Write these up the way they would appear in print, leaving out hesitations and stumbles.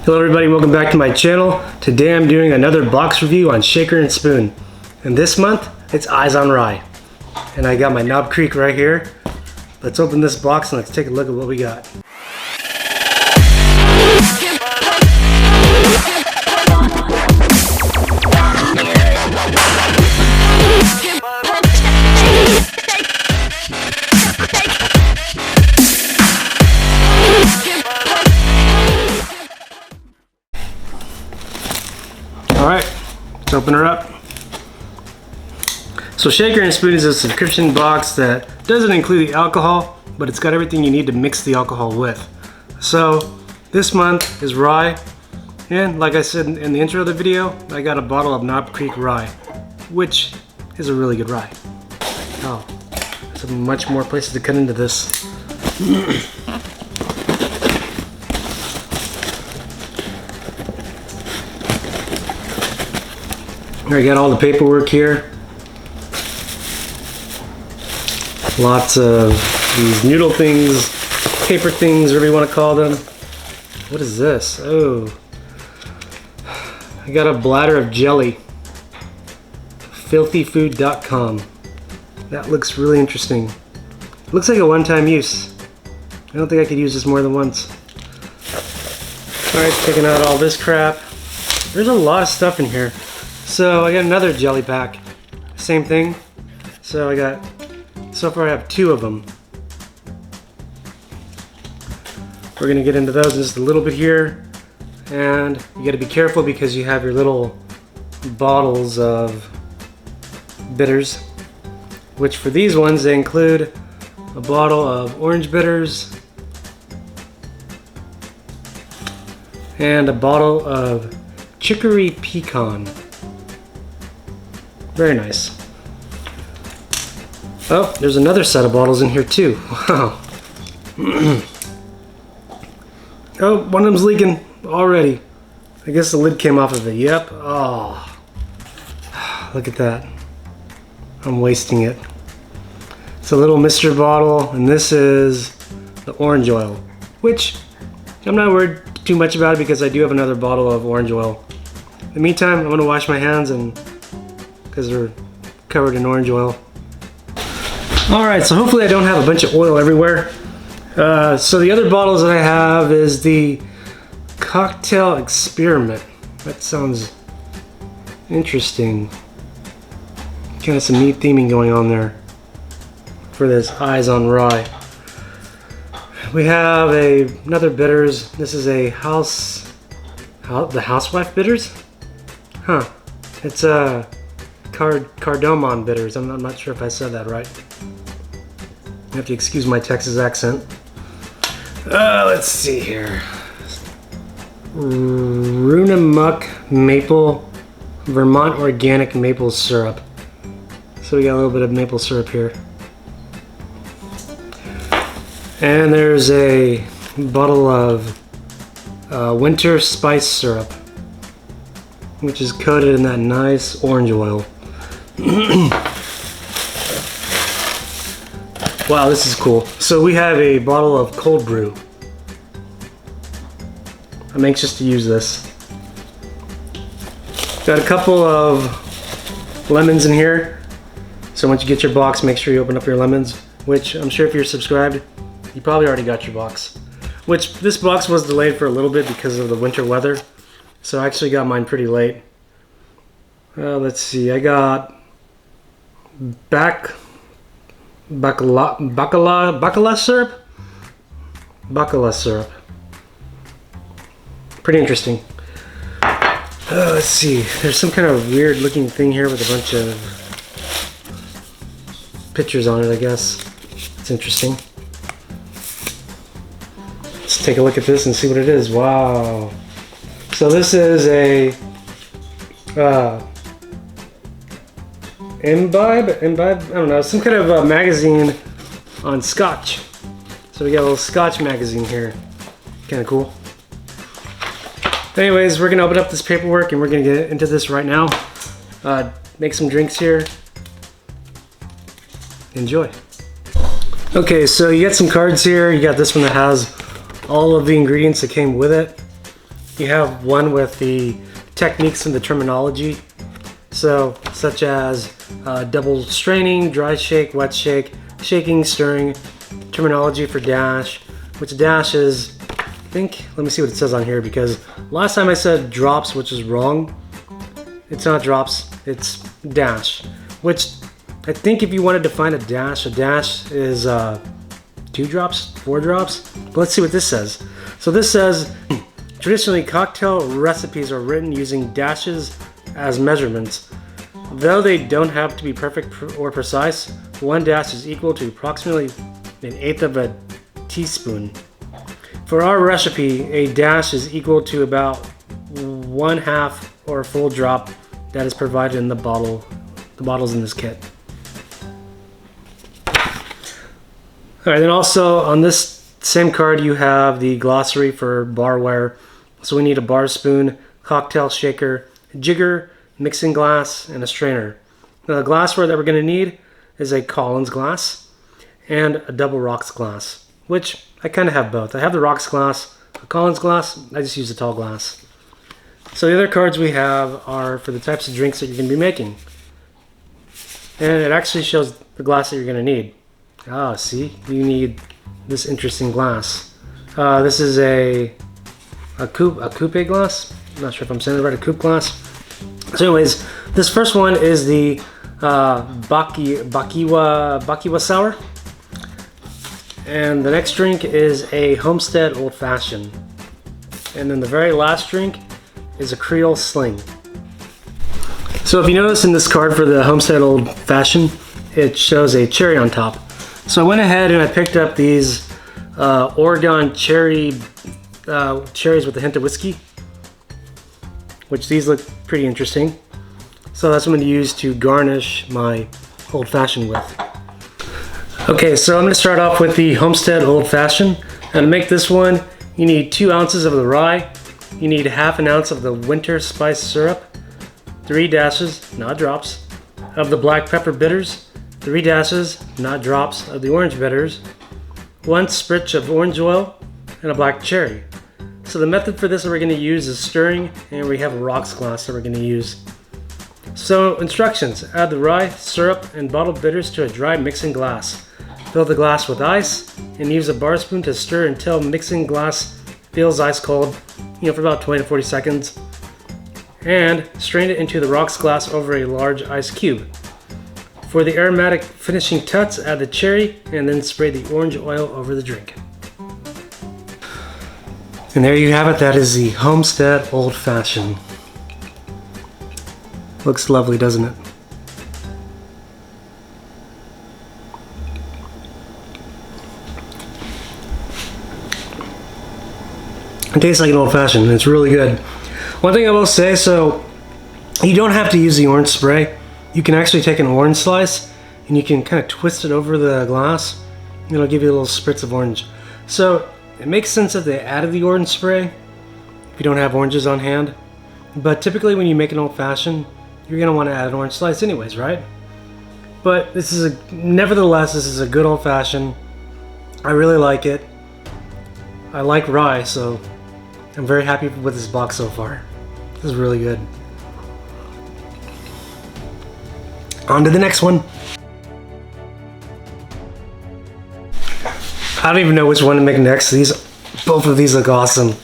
Hello everybody, welcome back to my channel. Today I'm doing another box review on Shaker and Spoon. And this month, it's Eyes on Rye. And I got my Knob Creek right here. Let's open this box and let's take a look at what we got. Alright, let's open her up. So Shaker and Spoon is a subscription box that doesn't include the alcohol, but it's got everything you need to mix the alcohol with. So this month is rye, and like I said in the intro of the video, I got a bottle of Knob Creek Rye, which is a really good rye. Oh, there's much more places to cut into this. I got all the paperwork here. Lots of these noodle things, paper things, whatever you want to call them. What is this? Oh, I got a bladder of jelly. Filthyfood.com. That looks really interesting. It looks like a one-time use. I don't think I could use this more than once. Alright, taking out all this crap. There's a lot of stuff in here. So I got another jelly pack. Same thing. So so far I have 2 of them. We're gonna get into those in just a little bit here. And you gotta be careful because you have your little bottles of bitters. Which for these ones, they include a bottle of orange bitters and a bottle of chicory pecan. Very nice. Oh, there's another set of bottles in here too. Wow. Oh, one of them's leaking already. I guess the lid came off of it. Yep. Oh, look at that. I'm wasting it. It's a little Mr. bottle, and this is the orange oil, which I'm not worried too much about it because I do have another bottle of orange oil. In the meantime, I'm gonna wash my hands because they're covered in orange oil. Alright, so hopefully I don't have a bunch of oil everywhere. So the other bottles that I have is the Cocktail Experiment. That sounds interesting. Kind of some neat theming going on there for this Eyes on Rye. We have another bitters. This is a the Housewife bitters? Huh. It's a cardamom bitters. I'm not sure if I said that right. You have to excuse my Texas accent. Let's see here. Runamuck maple, Vermont organic maple syrup. So we got a little bit of maple syrup here. And there's a bottle of winter spice syrup, which is coated in that nice orange oil. Wow, this is cool. So we have a bottle of cold brew. I'm anxious to use this. Got a couple of lemons in here. So once you get your box, make sure you open up your lemons, which I'm sure if you're subscribed, you probably already got your box. Which this box was delayed for a little bit because of the winter weather. So I actually got mine pretty late. Let's see, I got Bacala syrup? Bacala syrup. Pretty interesting. Let's see, there's some kind of weird looking thing here with a bunch of pictures on it, I guess. It's interesting. Let's take a look at this and see what it is. Wow. So this is a Imbibe, I don't know, some kind of magazine on Scotch. So we got a little Scotch magazine here. Kind of cool. Anyways, we're gonna open up this paperwork and we're gonna get into this right now. Make some drinks here. Enjoy. Okay, so you got some cards here. You got this one that has all of the ingredients that came with it. You have one with the techniques and the terminology. So, such as double straining, dry shake, wet shake, shaking, stirring, terminology for dash, which dash is, let me see what it says on here, because last time I said drops, which is wrong. It's not drops, it's dash, which I think if you want to define a dash is 2 drops, 4 drops. But let's see what this says. So this says, traditionally cocktail recipes are written using dashes as measurements. Though they don't have to be perfect or precise, 1 dash is equal to approximately 1/8 of a teaspoon. For our recipe, a dash is equal to about 1/2 or a full drop that is provided in the bottles in this kit. Alright, then also on this same card you have the glossary for barware. So we need a bar spoon, cocktail shaker, jigger, mixing glass, and a strainer. Now the glassware that we're going to need is a Collins glass and a double rocks glass, which I kind of have both. I have the rocks glass, a Collins glass, I just use a tall glass. So the other cards we have are for the types of drinks that you're going to be making. And it actually shows the glass that you're going to need. Ah, see? You need this interesting glass. This is a coupe glass. I'm not sure if I'm saying it right, a coupe glass. So anyways, this first one is the Bakiwa Sour. And the next drink is a Homestead Old Fashioned. And then the very last drink is a Creole Sling. So if you notice in this card for the Homestead Old Fashioned, it shows a cherry on top. So I went ahead and I picked up these Oregon cherries with a hint of whiskey, which these look pretty interesting. So that's what I'm going to use to garnish my Old Fashioned with. Okay, so I'm going to start off with the Homestead Old Fashioned. And to make this one, you need 2 ounces of the rye, you need 1/2 ounce of the winter spice syrup, 3 dashes, not drops, of the black pepper bitters, 3 dashes, not drops, of the orange bitters, 1 spritz of orange oil, and a black cherry. So the method for this that we're going to use is stirring, and we have a rocks glass that we're going to use. So instructions: add the rye, syrup, and bottled bitters to a dry mixing glass. Fill the glass with ice and use a bar spoon to stir until mixing glass feels ice cold, for about 20 to 40 seconds. And strain it into the rocks glass over a large ice cube. For the aromatic finishing touch, add the cherry and then spray the orange oil over the drink. And there you have it. That is the Homestead Old Fashioned. Looks lovely, doesn't it? It tastes like an old fashioned. It's really good. One thing I will say, so you don't have to use the orange spray. You can actually take an orange slice and you can kind of twist it over the glass. It'll give you a little spritz of orange. So it makes sense that they added the orange spray if you don't have oranges on hand. But typically when you make an old fashioned, you're going to want to add an orange slice anyways, right? But nevertheless, this is a good old fashioned. I really like it. I like rye, so I'm very happy with this box so far. This is really good. On to the next one. I don't even know which one to make next. Both of these look awesome.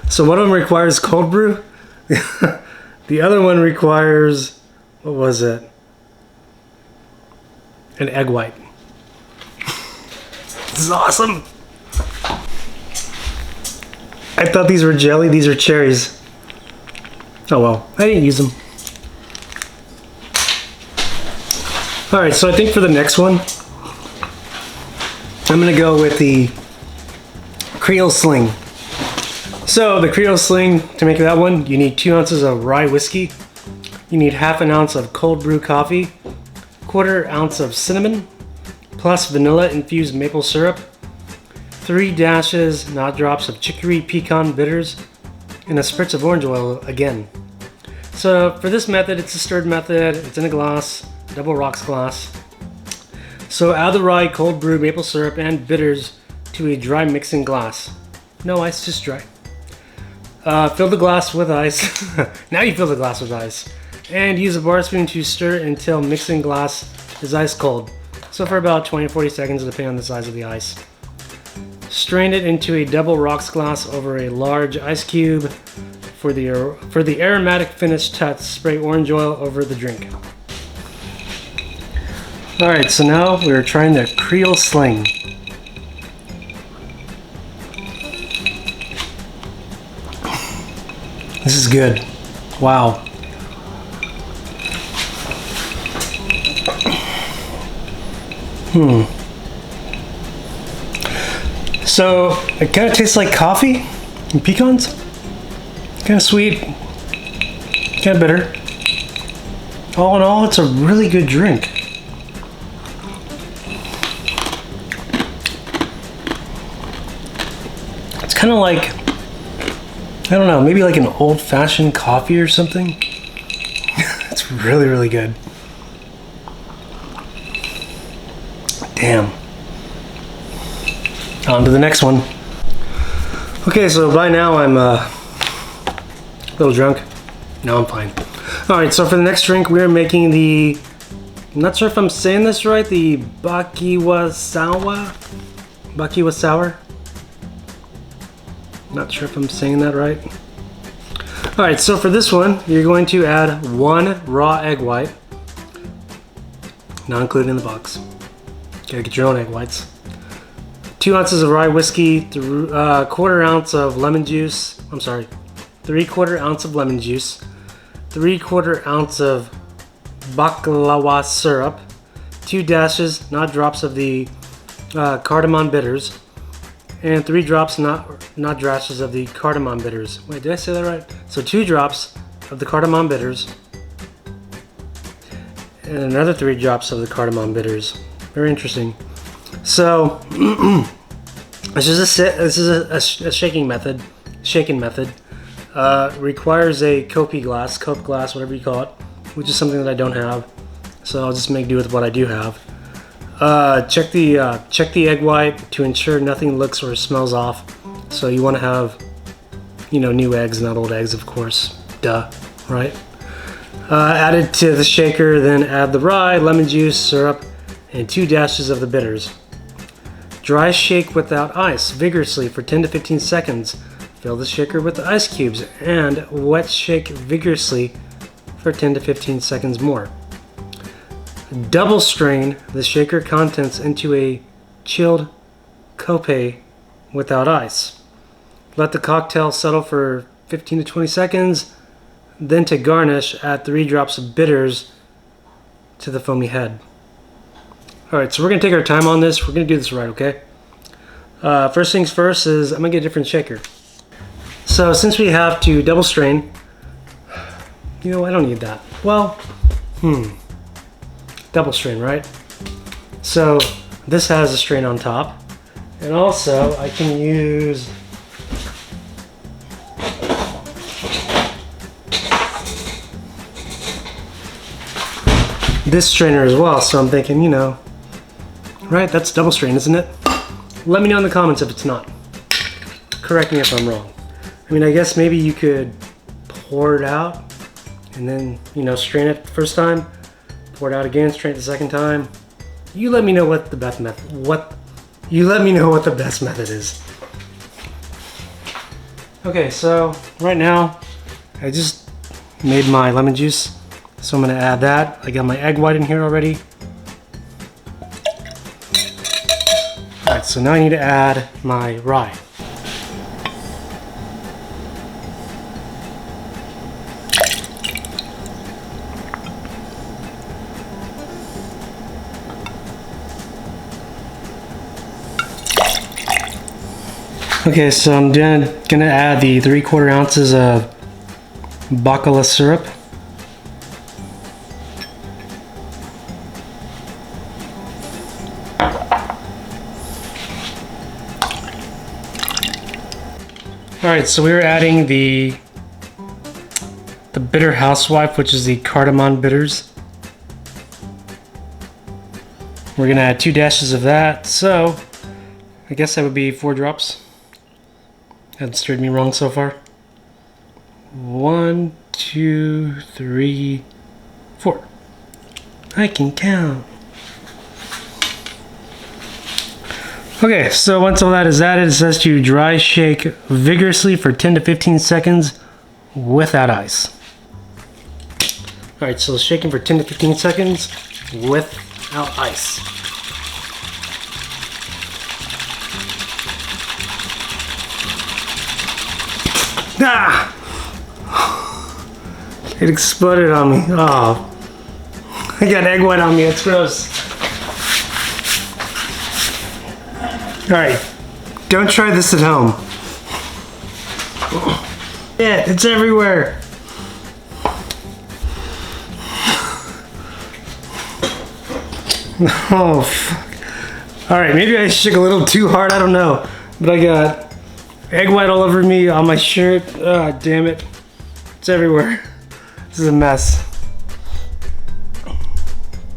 So one of them requires cold brew. The other one requires, what was it? An egg white. This is awesome. I thought these were jelly, these are cherries. Oh well, I didn't use them. Alright, so I think for the next one, I'm going to go with the Creole Sling. So the Creole Sling, to make that one, you need 2 ounces of rye whiskey, you need 1/2 ounce of cold brew coffee, 1/4 ounce of cinnamon, plus vanilla infused maple syrup, 3 dashes, not drops, of chicory pecan bitters, and a spritz of orange oil again. So for this method, it's a stirred method, it's in a glass, double rocks glass. So add the rye, cold brew, maple syrup, and bitters to a dry mixing glass. No ice, just dry. Fill the glass with ice. Now you fill the glass with ice. And use a bar spoon to stir until mixing glass is ice cold. So for about 20 to 40 seconds, depending on the size of the ice. Strain it into a double rocks glass over a large ice cube. For the aromatic finish touch, spray orange oil over the drink. Alright, so now we're trying the Creole Sling. This is good. Wow. So it kind of tastes like coffee and pecans. Kind of sweet, kind of bitter. All in all, it's a really good drink. It's kind of like, I don't know, maybe like an old fashioned coffee or something. It's really, really good. Damn. On to the next one. Okay, so by now I'm a little drunk. No, I'm fine. Alright, so for the next drink we are making the, I'm not sure if I'm saying this right, the Bakiwa Sour. Not sure if I'm saying that right. Alright, so for this one, you're going to add 1 raw egg white. Not included in the box. Gotta get your own egg whites. 2 ounces of rye whiskey, 1/4 ounce of lemon juice. I'm sorry, 3/4 ounce of lemon juice, 3/4 ounce of baklava syrup, 2 dashes, not drops, of the cardamom bitters, and 3 drops, not dashes, of the cardamom bitters. Wait, did I say that right? So 2 drops of the cardamom bitters, and another 3 drops of the cardamom bitters. Very interesting. So this is a shaking method. Requires a cope glass, whatever you call it, which is something that I don't have. So I'll just make do with what I do have. Check the egg white to ensure nothing looks or smells off. So you want to have, new eggs, not old eggs, of course. Duh, right? Add it to the shaker, then add the rye, lemon juice, syrup, and 2 dashes of the bitters. Dry shake without ice vigorously for 10 to 15 seconds. Fill the shaker with the ice cubes and wet shake vigorously for 10 to 15 seconds more. Double strain the shaker contents into a chilled cope without ice. Let the cocktail settle for 15 to 20 seconds. Then to garnish, add 3 drops of bitters to the foamy head. Alright, so we're going to take our time on this. We're going to do this right, okay? First things first is I'm going to get a different shaker. So since we have to double strain, I don't need that. Well, double strain, right? So this has a strain on top. And also I can use this strainer as well. So I'm thinking, right, that's double strain, isn't it? Let me know in the comments if it's not. Correct me if I'm wrong. I guess maybe you could pour it out and then, strain it the first time, pour it out again, strain it the second time. You let me know what the best method, is. Okay, so right now I just made my lemon juice, so I'm gonna add that. I got my egg white in here already. Alright, so now I need to add my rye. Okay, so I'm gonna add the 3/4 ounces of baklava syrup. Alright, so we're adding the bitter housewife, which is the cardamom bitters. We're gonna add 2 dashes of that, so I guess that would be 4 drops. Hasn't stirred me wrong so far. 1, 2, 3, 4. I can count. Okay, so once all that is added, it says to dry shake vigorously for 10 to 15 seconds without ice. Alright, so shaking for 10 to 15 seconds without ice. Ah! It exploded on me. Oh. I got egg white on me, it's gross. Alright, don't try this at home. Yeah, it's everywhere. Oh, fuck. Alright, maybe I shook a little too hard, I don't know. But I got egg white all over me, on my shirt. Ah, damn it. It's everywhere. This is a mess.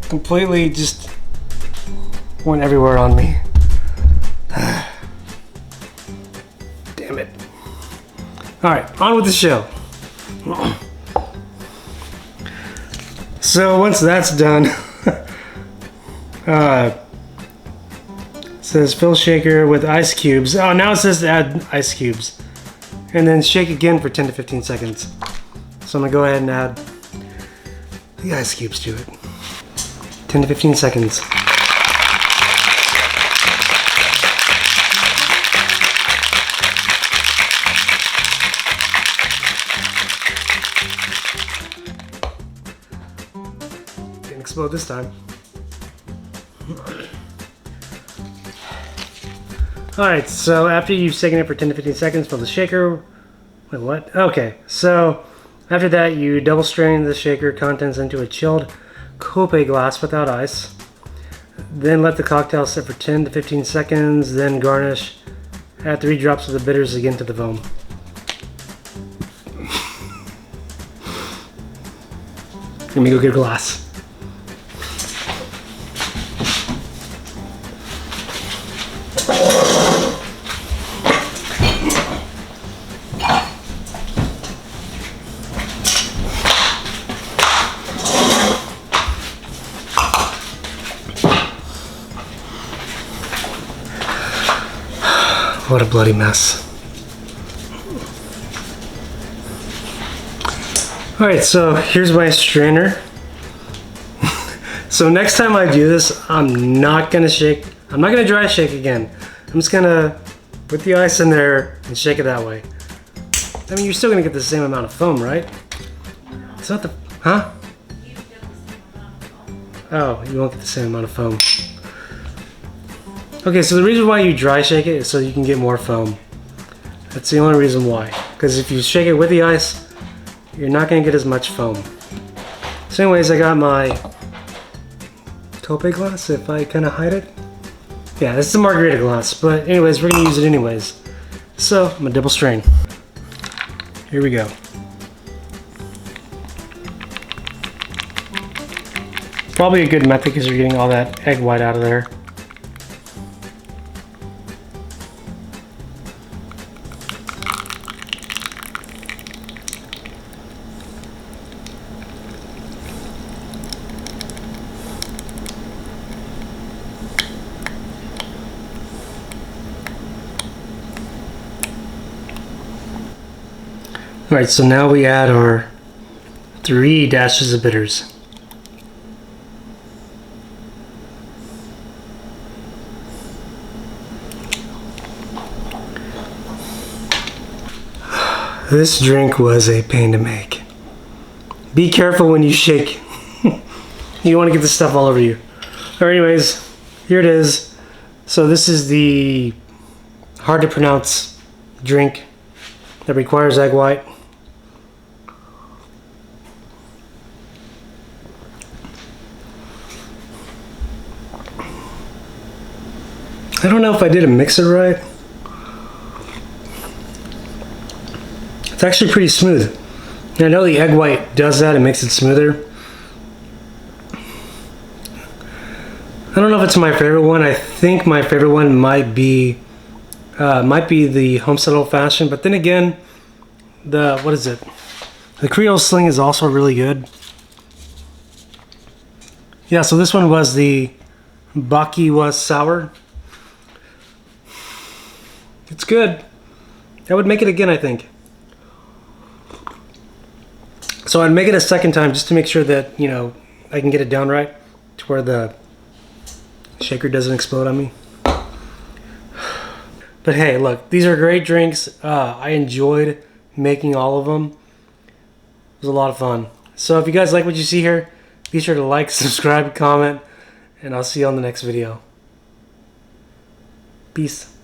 Completely just went everywhere on me. Damn it. Alright, on with the show. So once that's done, it says fill shaker with ice cubes. Oh, now it says to add ice cubes. And then shake again for 10 to 15 seconds. So I'm gonna go ahead and add the ice cubes to it. 10 to 15 seconds. Didn't explode this time. Alright, so after you've shaken it for 10 to 15 seconds, fill the shaker. Wait, what? Okay, so after that you double strain the shaker contents into a chilled coupe glass without ice. Then let the cocktail sit for 10 to 15 seconds, then garnish. Add 3 drops of the bitters again to the foam. Let me go get a glass. What a bloody mess. Alright, so here's my strainer. So next time I do this, I'm not gonna dry shake again. I'm just gonna put the ice in there and shake it that way. I mean, you're still gonna get the same amount of foam, right? It's not the, huh? Oh, you won't get the same amount of foam. Okay, so the reason why you dry shake it is so you can get more foam. That's the only reason why. Because if you shake it with the ice, you're not going to get as much foam. So anyways, I got my coupe glass, if I kind of hide it. Yeah, this is a margarita glass, but anyways, we're going to use it anyways. So, I'm going to double strain. Here we go. Probably a good method because you're getting all that egg white out of there. Alright, so now we add our 3 dashes of bitters. This drink was a pain to make. Be careful when you shake. You don't want to get this stuff all over you. Alright, anyways, here it is. So this is the hard to pronounce drink that requires egg white. I don't know if I didn't mix it right. It's actually pretty smooth. And I know the egg white does that, it makes it smoother. I don't know if it's my favorite one. I think my favorite one might be the Homestead Old Fashioned, but then again, what is it? The Creole Sling is also really good. Yeah, so this one was the Baki was sour. It's good. I would make it again, I think. So I'd make it a second time just to make sure that, you know, I can get it down right to where the shaker doesn't explode on me. But hey, look, these are great drinks. I enjoyed making all of them. It was a lot of fun. So if you guys like what you see here, be sure to like, subscribe, comment, and I'll see you on the next video. Peace.